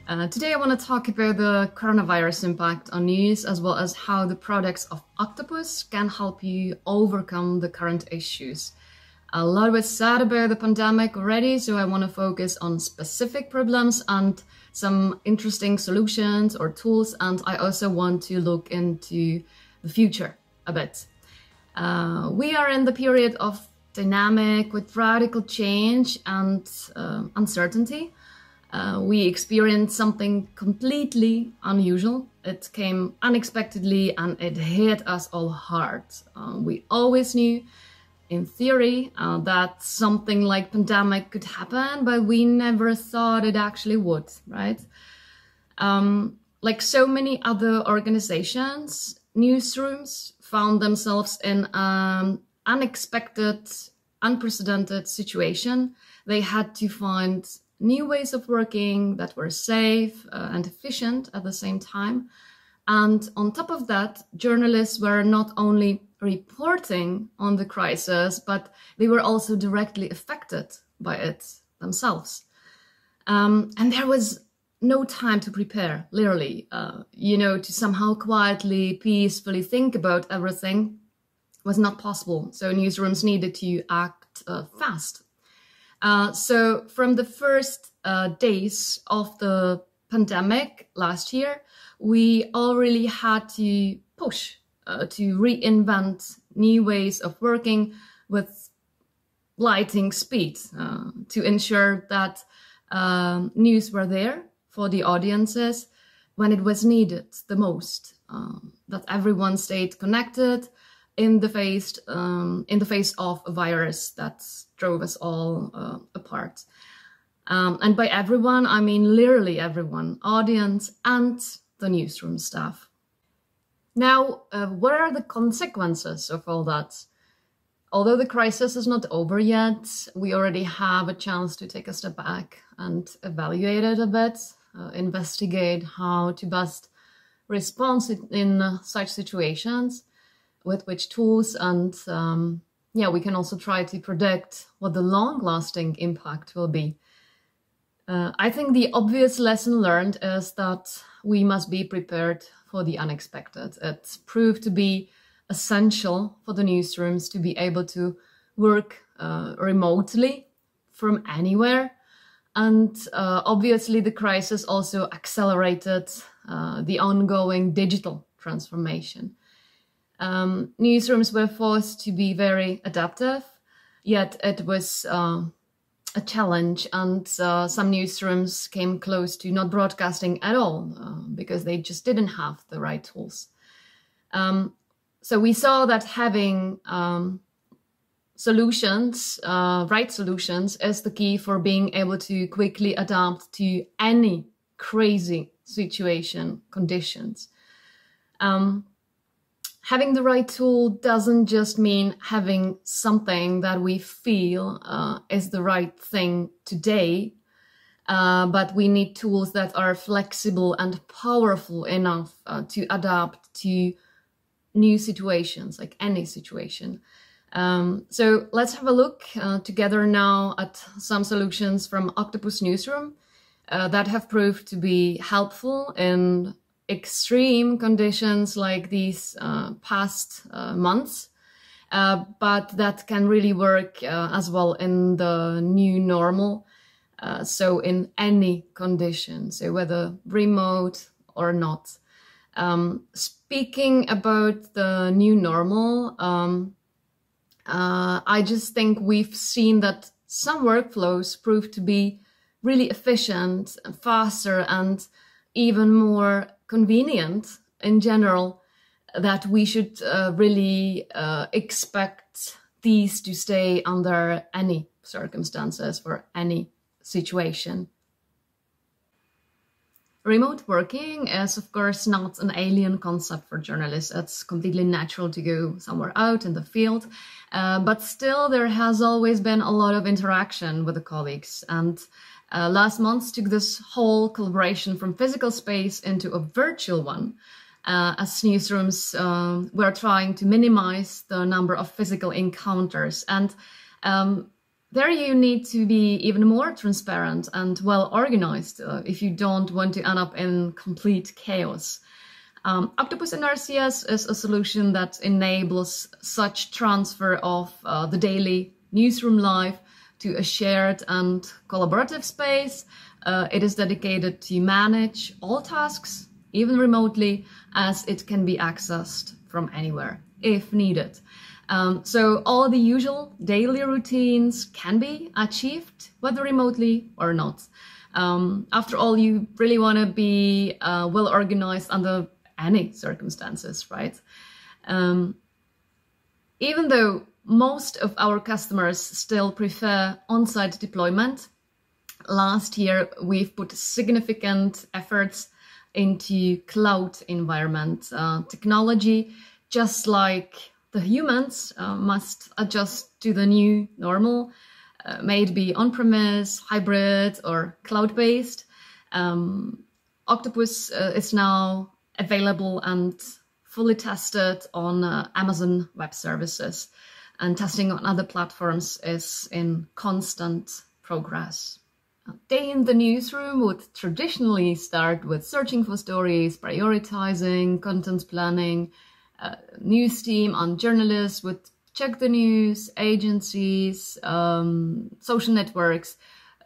Today I want to talk about the coronavirus impact on news, as well as how the products of Octopus can help you overcome the current issues. A lot was said about the pandemic already, so I want to focus on specific problems and some interesting solutions or tools, and I also want to look into the future a bit. We are in the period of dynamic with radical change and uncertainty. We experienced something completely unusual. It came unexpectedly and it hit us all hard. We always knew, in theory, that something like pandemic could happen, but we never thought it actually would, right? Like so many other organizations, newsrooms found themselves in an unexpected, unprecedented situation. They had to find new ways of working that were safe and efficient at the same time. And on top of that, journalists were not only reporting on the crisis, but they were also directly affected by it themselves. And there was no time to prepare, literally, to somehow quietly, peacefully think about everything was not possible. So newsrooms needed to act fast. So from the first days of the pandemic last year, we all really had to push to reinvent new ways of working with lightning speed to ensure that news were there for the audiences when it was needed the most, that everyone stayed connected in the face of a virus that drove us all apart. And by everyone, I mean literally everyone, audience and the newsroom staff. Now, what are the consequences of all that? Although the crisis is not over yet, we already have a chance to take a step back and evaluate it a bit, investigate how to best respond in such situations, with which tools, and we can also try to predict what the long-lasting impact will be. I think the obvious lesson learned is that we must be prepared for the unexpected. It proved to be essential for the newsrooms to be able to work remotely from anywhere. And obviously the crisis also accelerated the ongoing digital transformation. Newsrooms were forced to be very adaptive, yet it was a challenge, and some newsrooms came close to not broadcasting at all because they just didn't have the right tools. So we saw that having solutions, right solutions, is the key for being able to quickly adapt to any crazy situation, conditions. Having the right tool doesn't just mean having something that we feel is the right thing today, but we need tools that are flexible and powerful enough to adapt to new situations, like any situation. So let's have a look together now at some solutions from Octopus Newsroom that have proved to be helpful in extreme conditions like these past months, but that can really work as well in the new normal. So in any condition, so whether remote or not. Speaking about the new normal, I just think we've seen that some workflows prove to be really efficient, faster, and even more convenient in general, that we should really expect these to stay under any circumstances for any situation. Remote working is, of course, not an alien concept for journalists. It's completely natural to go somewhere out in the field, but still there has always been a lot of interaction with the colleagues, and last month took this whole collaboration from physical space into a virtual one, as newsrooms were trying to minimize the number of physical encounters. And There you need to be even more transparent and well organized if you don't want to end up in complete chaos. Octopus in RCS is a solution that enables such transfer of the daily newsroom life to a shared and collaborative space. It is dedicated to manage all tasks, even remotely, as it can be accessed from anywhere if needed. So all the usual daily routines can be achieved, whether remotely or not. After all, you really want to be well organized under any circumstances, right? Even though most of our customers still prefer on-site deployment, last year we've put significant efforts into cloud environment. Technology, just like the humans, must adjust to the new normal, may it be on-premise, hybrid, or cloud-based. Octopus is now available and fully tested on Amazon Web Services, and testing on other platforms is in constant progress. Day in the newsroom would traditionally start with searching for stories, prioritizing, content planning. News team and journalists would check the news, agencies, social networks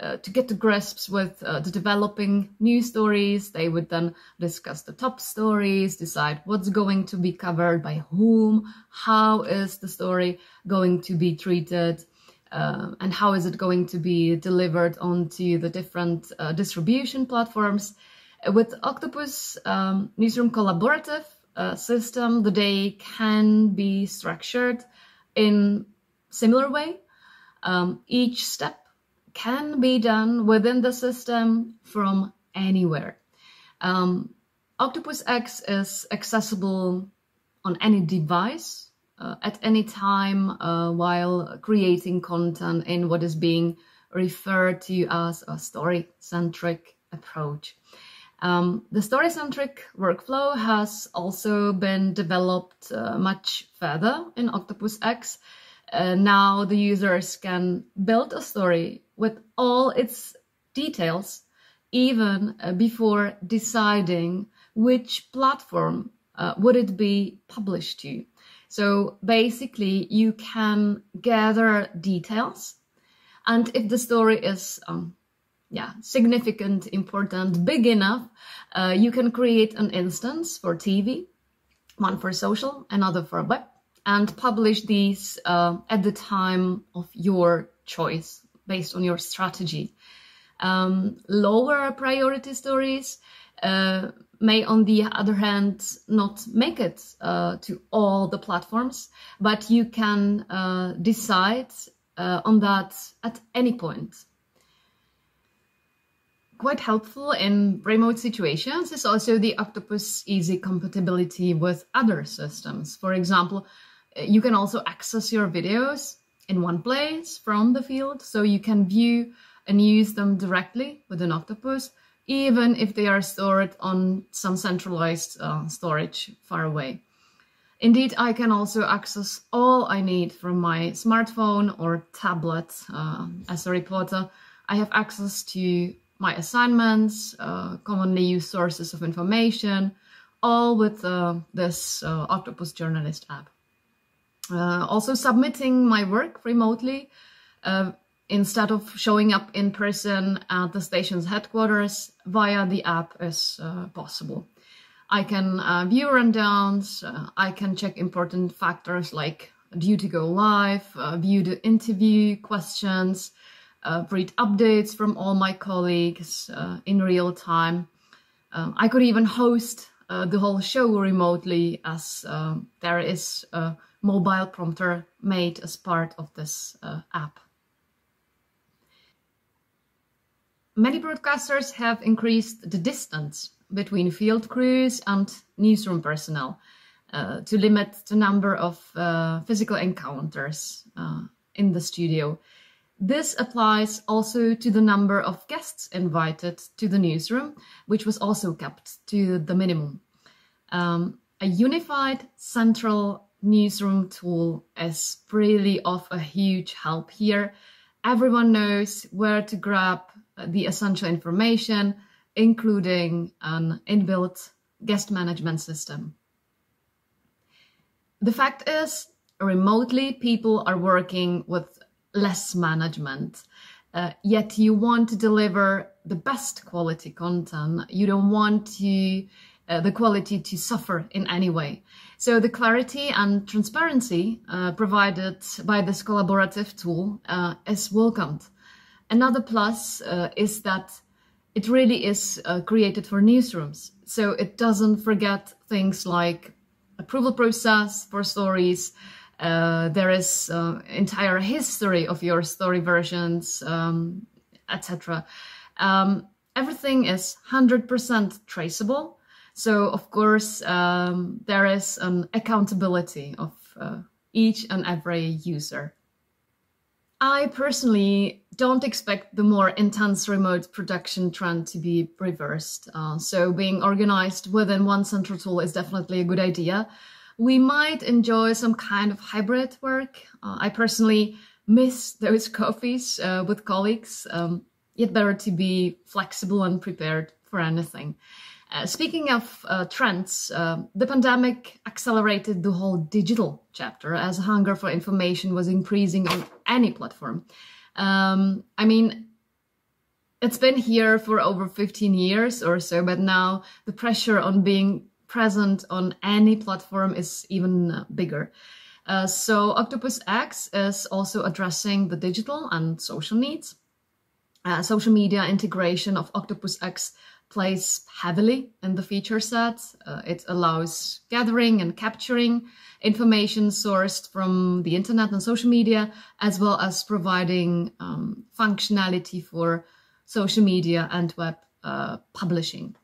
to get to grasps with the developing news stories. They would then discuss the top stories, decide what's going to be covered by whom, how is the story going to be treated, and how is it going to be delivered onto the different distribution platforms. With Octopus Newsroom Collaborative system, the day can be structured in similar way. Each step can be done within the system from anywhere. Octopus X is accessible on any device at any time while creating content in what is being referred to as a story-centric approach. The story-centric workflow has also been developed much further in Octopus X. Now the users can build a story with all its details, even before deciding which platform would it be published to. So basically, you can gather details, and if the story is significant, important, big enough, you can create an instance for TV, one for social, another for web, and publish these at the time of your choice, based on your strategy. Lower priority stories may, on the other hand, not make it to all the platforms, but you can decide on that at any point. Quite helpful in remote situations is also the Octopus easy compatibility with other systems. For example, you can also access your videos in one place from the field, so you can view and use them directly within Octopus, even if they are stored on some centralized storage far away. Indeed, I can also access all I need from my smartphone or tablet. As a reporter, I have access to my assignments, commonly used sources of information, all with this Octopus Journalist app. Also submitting my work remotely, instead of showing up in person at the station's headquarters, via the app is possible. I can view rundowns, I can check important factors like due to go live, view the interview questions, read updates from all my colleagues in real time. I could even host the whole show remotely, as there is a mobile prompter made as part of this app. Many broadcasters have increased the distance between field crews and newsroom personnel to limit the number of physical encounters in the studio. This applies also to the number of guests invited to the newsroom, which was also kept to the minimum. A unified central newsroom tool is really of a huge help here, everyone knows where to grab the essential information, including an inbuilt guest management system. The fact is, remotely, people are working with less management, yet you want to deliver the best quality content. You don't want the quality to suffer in any way. So the clarity and transparency provided by this collaborative tool is welcomed. Another plus is that it really is created for newsrooms. So it doesn't forget things like approval process for stories. There is entire history of your story versions, etc. Everything is 100% traceable. So, of course, there is an accountability of each and every user. I personally don't expect the more intense remote production trend to be reversed. So being organized within one central tool is definitely a good idea. We might enjoy some kind of hybrid work. I personally miss those coffees with colleagues, yet better to be flexible and prepared for anything. Speaking of trends, the pandemic accelerated the whole digital chapter as hunger for information was increasing on any platform. I mean, it's been here for over 15 years or so, but now the pressure on being present on any platform is even bigger. So Octopus X is also addressing the digital and social needs. Social media integration of Octopus X plays heavily in the feature set. It allows gathering and capturing information sourced from the internet and social media, as well as providing functionality for social media and web publishing.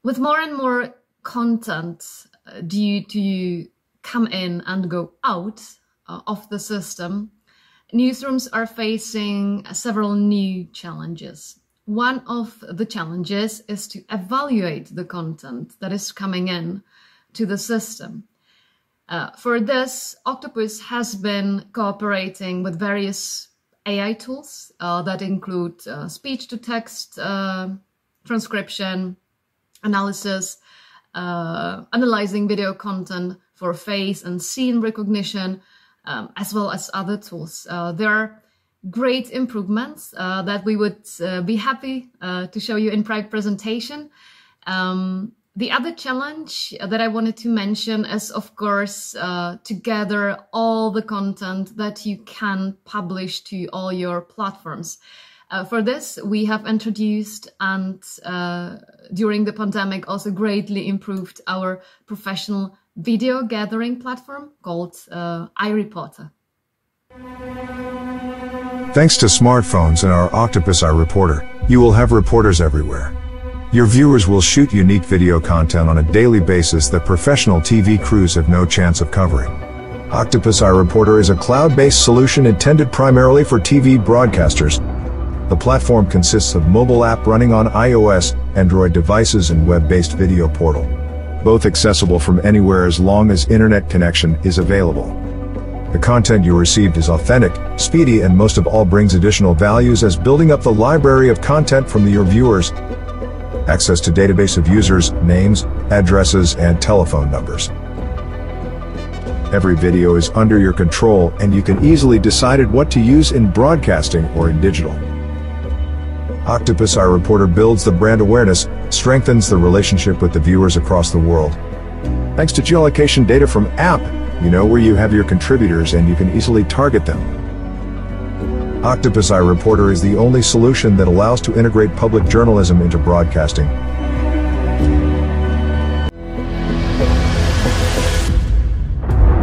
With more and more content due to come in and go out of the system, newsrooms are facing several new challenges. One of the challenges is to evaluate the content that is coming in to the system. For this, Octopus has been cooperating with various AI tools that include speech-to-text transcription, analysis, analyzing video content for face and scene recognition, as well as other tools. There are great improvements that we would be happy to show you in private presentation. The other challenge that I wanted to mention is, of course, to gather all the content that you can publish to all your platforms. For this, we have introduced and during the pandemic also greatly improved our professional video gathering platform called iReporter. Thanks to smartphones and our Octopus iReporter, you will have reporters everywhere. Your viewers will shoot unique video content on a daily basis that professional TV crews have no chance of covering. Octopus iReporter is a cloud-based solution intended primarily for TV broadcasters. The platform consists of mobile app running on iOS, Android devices and web-based video portal. Both accessible from anywhere as long as internet connection is available. The content you received is authentic, speedy, and most of all brings additional values as building up the library of content from your viewers. Access to database of users, names, addresses, and telephone numbers. Every video is under your control and you can easily decide what to use in broadcasting or in digital. Octopus iReporter builds the brand awareness, strengthens the relationship with the viewers across the world. Thanks to geolocation data from app, you know where you have your contributors and you can easily target them. Octopus iReporter is the only solution that allows to integrate public journalism into broadcasting.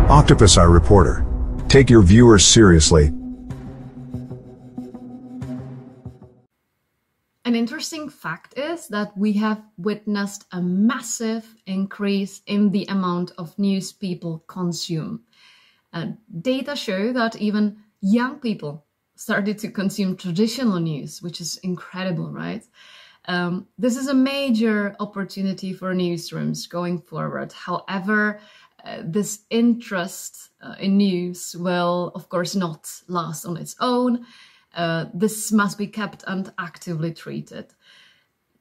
Octopus iReporter. Take your viewers seriously. An interesting fact is that we have witnessed a massive increase in the amount of news people consume. Data show that even young people started to consume traditional news, which is incredible, right? This is a major opportunity for newsrooms going forward. However, this interest in news will, of course, not last on its own. This must be kept and actively treated.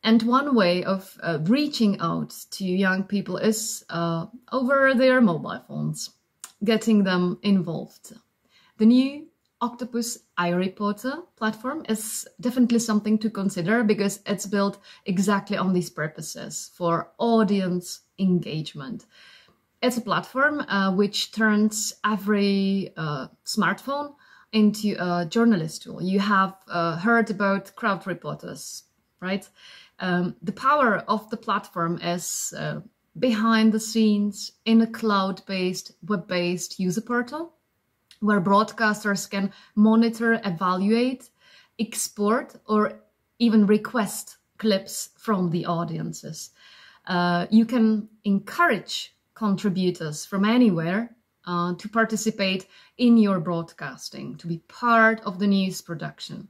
And one way of reaching out to young people is over their mobile phones, getting them involved. The new Octopus iReporter platform is definitely something to consider because it's built exactly on these purposes for audience engagement. It's a platform which turns every smartphone into a journalist tool. You have heard about crowd reporters, right? The power of the platform is behind the scenes in a cloud-based, web-based user portal where broadcasters can monitor, evaluate, export, or even request clips from the audiences. You can encourage contributors from anywhere to participate in your broadcasting, to be part of the news production.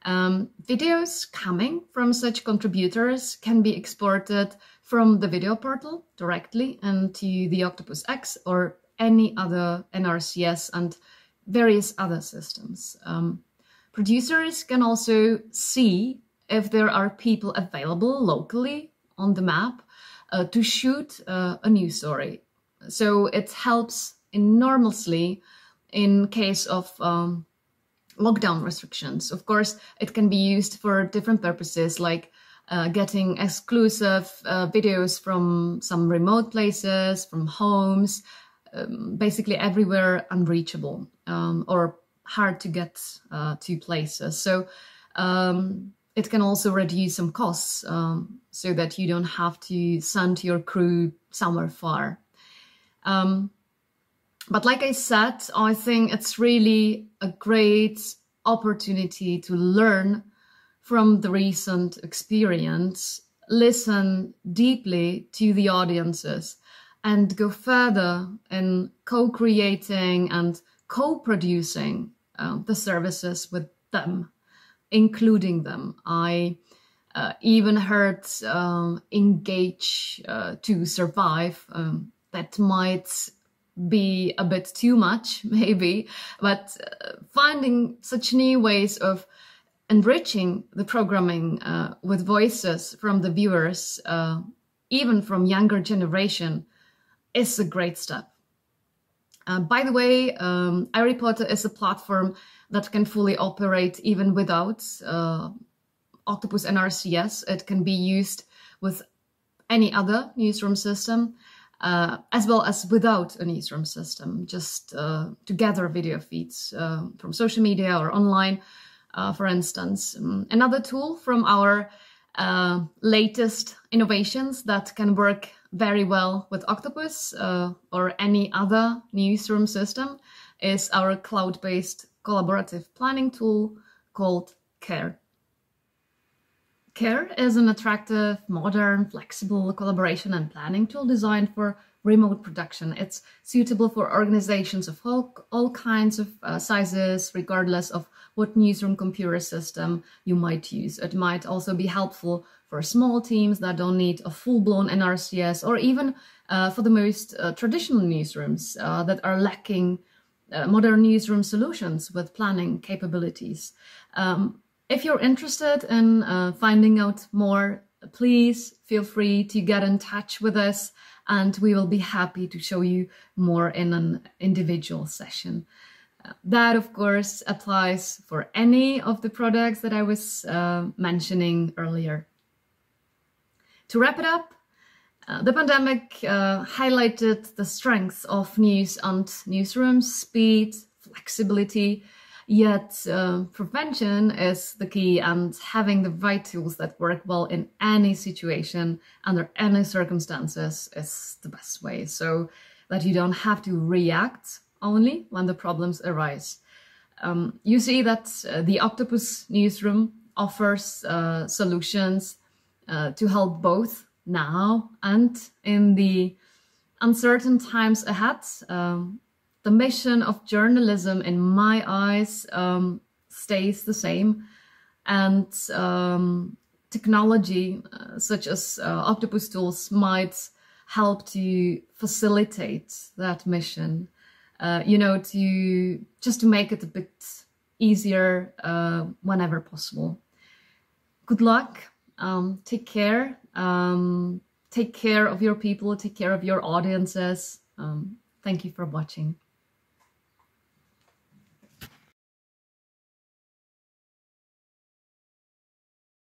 Videos coming from such contributors can be exported from the video portal directly into the Octopus X or any other NRCS and various other systems. Producers can also see if there are people available locally on the map to shoot a news story. So it helps enormously in case of lockdown restrictions. Of course, it can be used for different purposes, like getting exclusive videos from some remote places, from homes, basically everywhere unreachable or hard to get to places. So it can also reduce some costs so that you don't have to send your crew somewhere far. But like I said, I think it's really a great opportunity to learn from the recent experience, listen deeply to the audiences, and go further in co-creating and co-producing the services with them, including them. I even heard engage to survive. That might be a bit too much, maybe, but finding such new ways of enriching the programming with voices from the viewers, even from younger generation, is a great step. By the way, iReporter is a platform that can fully operate even without Octopus NRCS. It can be used with any other newsroom system, as well as without a newsroom system, just to gather video feeds from social media or online, for instance. Another tool from our latest innovations that can work very well with Octopus or any other newsroom system is our cloud-based collaborative planning tool called Care. Care is an attractive, modern, flexible collaboration and planning tool designed for remote production. It's suitable for organizations of all kinds of sizes, regardless of what newsroom computer system you might use. It might also be helpful for small teams that don't need a full-blown NRCS, or even for the most traditional newsrooms that are lacking modern newsroom solutions with planning capabilities. If you're interested in finding out more, please feel free to get in touch with us, and we will be happy to show you more in an individual session. That, of course, applies for any of the products that I was mentioning earlier. To wrap it up, the pandemic highlighted the strengths of news and newsrooms, speed, flexibility, yet prevention is the key, and having the right tools that work well in any situation, under any circumstances, is the best way, so that you don't have to react only when the problems arise. You see that the Octopus newsroom offers solutions to help both now and in the uncertain times ahead. The mission of journalism, in my eyes, stays the same, and technology such as Octopus tools might help to facilitate that mission, you know, to make it a bit easier whenever possible. Good luck. Take care. Take care of your people. Take care of your audiences. Thank you for watching.